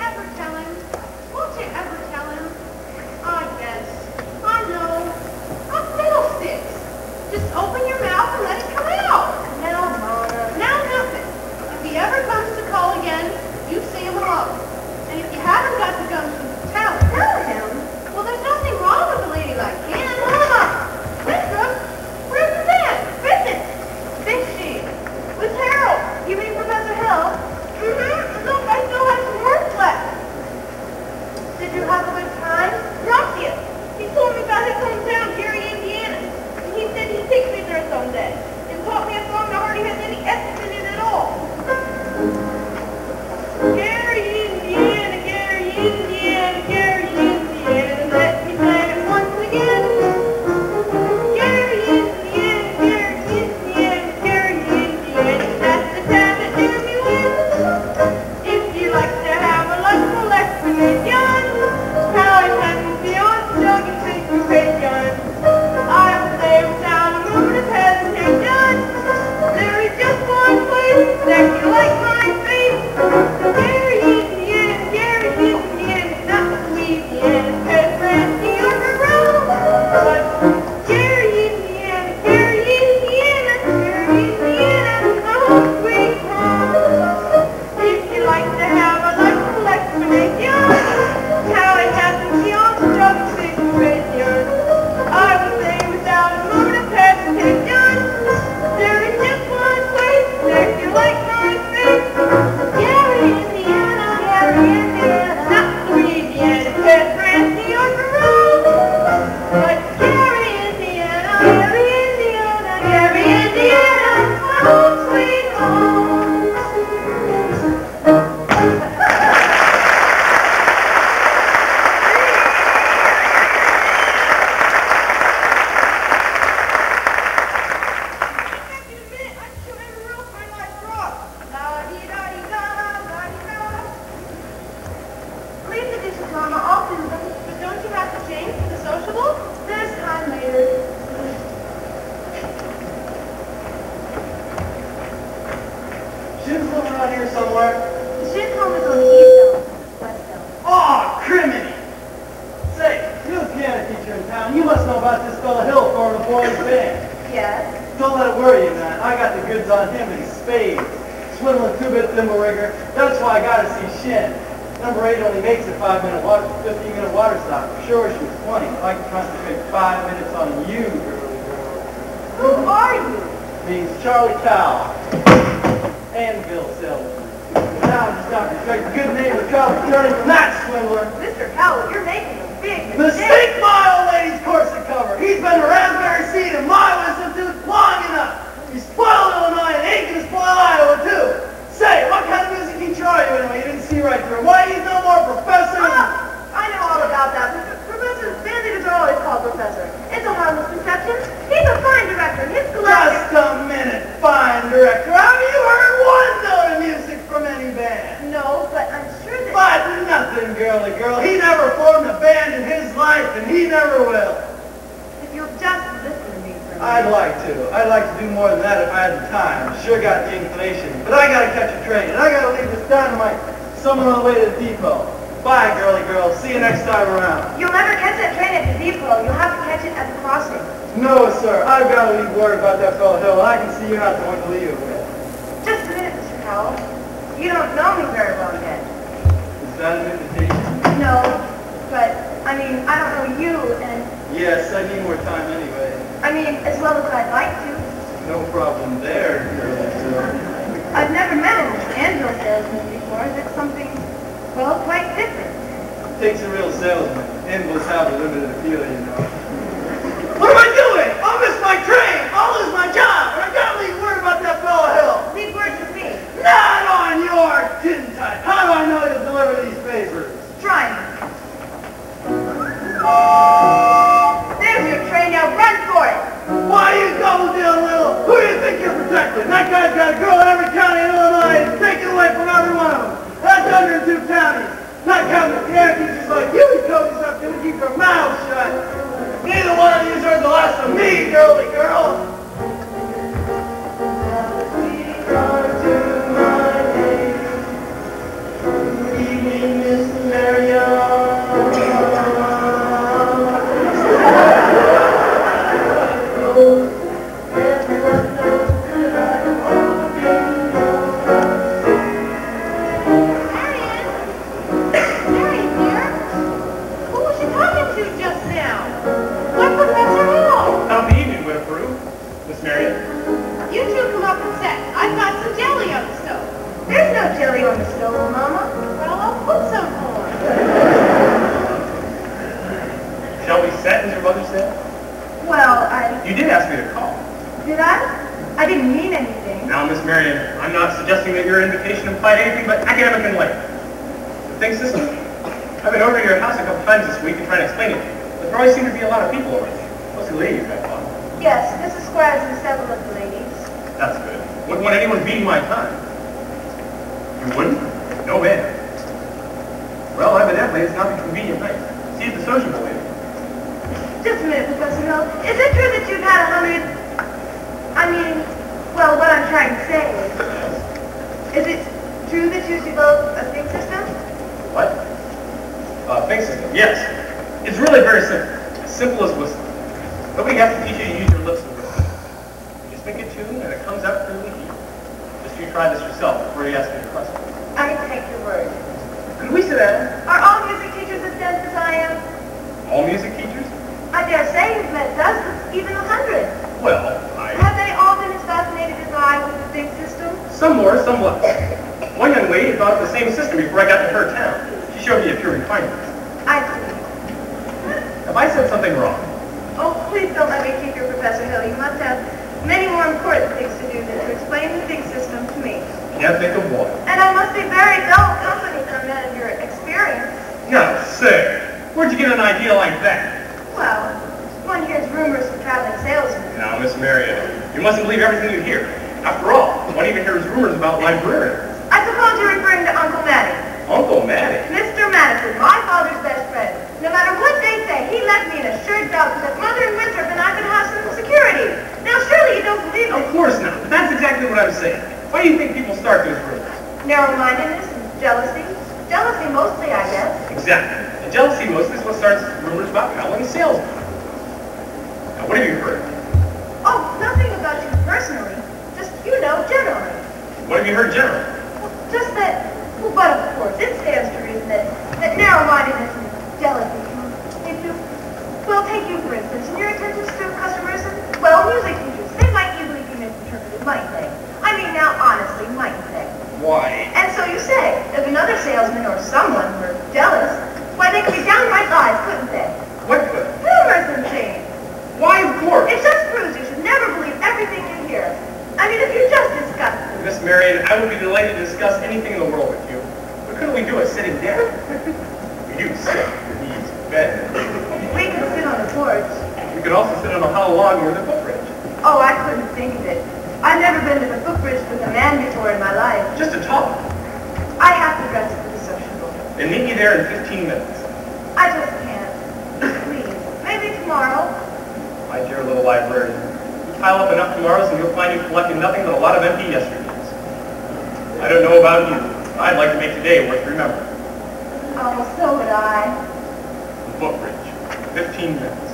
ever tell him? Won't you ever tell him? Ah, yes. I know. A fiddlesticks. Just open your mouth and let it come out. Now, Mona. Now nothing. If he ever comes to call again, you say him hello. And if you haven't got the gumption to tell him, well, there's nothing wrong with a lady like him. Mama! Mistress, where have you been? Fishing. Fishing. With Harold. You mean Professor Hill? Look, I still have some work left. Did you have a good time? Gracias. He told me about his hometown, Gary, Indiana. And he said he'd take me there someday. And taught me a song that hardly has any essence in it at all. Gary, Indiana, Gary, Indiana, Gary, Indiana. Let me say it once again. Gary, Indiana, Gary, Indiana, Gary, Indiana. That's the town that near me wins. If you like to have a lunchful explanation, how it happens beyond dog and take your bacon. I will say without a moment of hesitation, there is just one place that you like my face. Gary, Indiana, Gary, Indiana, not Louisiana, Pet Brand, New York, or Rome. But Gary, Indiana, Gary, Indiana, Gary, Indiana, my home sweet home. If you like to have a lunchful explanation, how it happens beyond the drug situation, I will say without a moment of hesitation, there is just one place that you like my face. Gary, Indiana, Gary, Indiana, not Louisiana, Pet Brand, New York, or Rome. But Gary, Indiana, Gary, Indiana, Gary, Indiana, my home sweet home. Please the dishes, Mama. I'll do them. But don't you have to change for the sociable? There's time later. Jim's living around here somewhere. The ship's home is on the east zone, west zone. Aw, criminy! Say, you're a piano teacher in town. You must know about this fella Hill forming a boys' band. Yes. Don't let it worry you, man. I got the goods on him in spades. Swindling 2-bit thimble rigger. That's why I gotta see Shin. Number 8 only makes a 15-minute water stop. Sure, she was 20. I can concentrate 5 minutes on you, girly girl. Who are you? Means Charlie Cow. Anvil salesman. Now I'm just got to respect the good name of Cow returning from that swindler. Mr. Cowell, you're making a big Mistake my old lady's corset cover. He's been the raspberry seed in my wisdom tooth long enough. He spoiled Illinois and ain't gonna spoil Iowa too. Say, what kind of music teacher are you anyway? You didn't see right through him. Why he's no more professor? I know all about that. Professor Banditers are always called Professor. It's a harmless conception. He's a fine director. His collective... Just a minute, fine director. Have you heard one note of music from any band? No, but I'm sure that... But nothing, girly girl. He never formed a band in his life, and he never will. If you'll just listen to me for a minute. I'd like to. I'd like to do more than that if I had the time. Sure got the inclination. But I gotta catch a train, and I gotta leave this dynamite somewhere on the way to the depot. Bye, girly girl. See you next time around. You'll never catch that train at the depot. You'll have to catch it at the crossing. No, sir. I've got to leave word about that fellow Hill, and I can see you're not the one to leave it with. Just a minute, Mr. Cowell. You don't know me very well yet. Is that an invitation? No, but, I mean, I don't know you, and... Yes, I need more time anyway. I mean, as well as I'd like to. No problem there, girly girl. I've never met an anvil salesman before. That's something, well, quite different. Takes a real salesman. Anvils have a limited appeal, you know. What am I doing? I'll miss my train. I'll lose my job. And I gotta leave word about that fellow Hill. Leave word with me. Not on your tin type. How do I know you'll deliver these papers? Try me. There's your train. Now run for it. Why you double deal, little? Who do you think you're protecting? That guy's got a girl in every county in Illinois and taken away from every one of them. That's 102 counties. Not counting the piano teachers like you, he told us up to keep your mouth shut. Neither one of you heard the last of me, girly girl. Good evening, Miss no jelly on the stove, Mama. Well, I'll put some on. Shall we set, as your mother said? Well, You did ask me to call. Did I? I didn't mean anything. Now, Miss Marion, I'm not suggesting that your invitation implied anything but academic and light. The think system? I've been over to your house a couple times this week and trying to explain it to you. But there always seem to be a lot of people over there. Mostly ladies, I thought. Yes, Mrs. Squires and several of the ladies. That's good. Wouldn't want anyone beating my time. You wouldn't? No, man. Well, evidently, it's not the convenient night. See you at the sociable later. Just a minute, Professor Hill. Is it true that you've had 100... I mean, well, what I'm trying to say is it true that you developed a think system? What? Think system? Yes. It's really very simple. As simple as whistling. Nobody has to teach you to use your lips to whistle. You just make a tune and it comes out clearly easy. Just you try this yourself before you ask me a question. I take your word. Could we sit down? Are all music teachers as dense as I am? All music teachers? I dare say you've met dozens, even 100. Well, Have they all been as fascinated as I with the think system? some more, some less. One young lady thought of the same system before I got to her town. She showed me a few refinements. I see. Have I said something wrong? Oh, please don't let me keep your Professor Hill. You must have many more important things to do than to explain the think system to me. Can't think of what. And I must be very dull company for a man of your experience. Now, say, where'd you get an idea like that? Well, one hears rumors of traveling salesmen. Now, Miss Marion, you mustn't believe everything you hear. After all, one even hears rumors about librarians. I suppose you're referring to Uncle Matty. Uncle Matty? Mr. Madison, my father's best friend. No matter what they say, he left me in a shirt belt so that Mother and Winthrop and I could have some security. Now, surely you don't believe Of it. course not, but that's exactly what I'm saying. Why do you think people start those rumors? Narrow-mindedness and jealousy. Jealousy mostly, I guess. Exactly. And jealousy mostly is what starts rumors about traveling salesmen. Now, what have you heard? Oh, nothing about you personally. Just, generally. What have you heard generally? Just that, but of course, it stands to reason that narrow-mindedness and jealousy can lead to, well, take you for instance, in your attentions to customers and, well, music teachers. They might easily be misinterpreted, mightn't they? I mean, now, honestly, mightn't they? Why? And so you say, if another salesman or someone were jealous, why, they could be downright lies, couldn't they? What could? Rumors and things. Why, of course? It just proves you should never believe everything you hear. I mean, if you just discuss it. Miss Marion, I would be delighted to discuss anything in the world with you. But couldn't we do it sitting down? You sit, knees, bed. We could sit on the porch. We could also sit on a hollow log near the footbridge. Oh, I couldn't think of it. I've never been to the footbridge with a man before in my life. Just to talk. I have to dress for the sociable. And meet me there in 15 minutes. I just can't. Please. Maybe tomorrow. My dear little librarian, you pile up enough tomorrows and you'll find you collecting nothing but a lot of empty yesterdays. I don't know about you. I'd like to make today worth remembering. Oh, so would I. The footbridge. 15 minutes.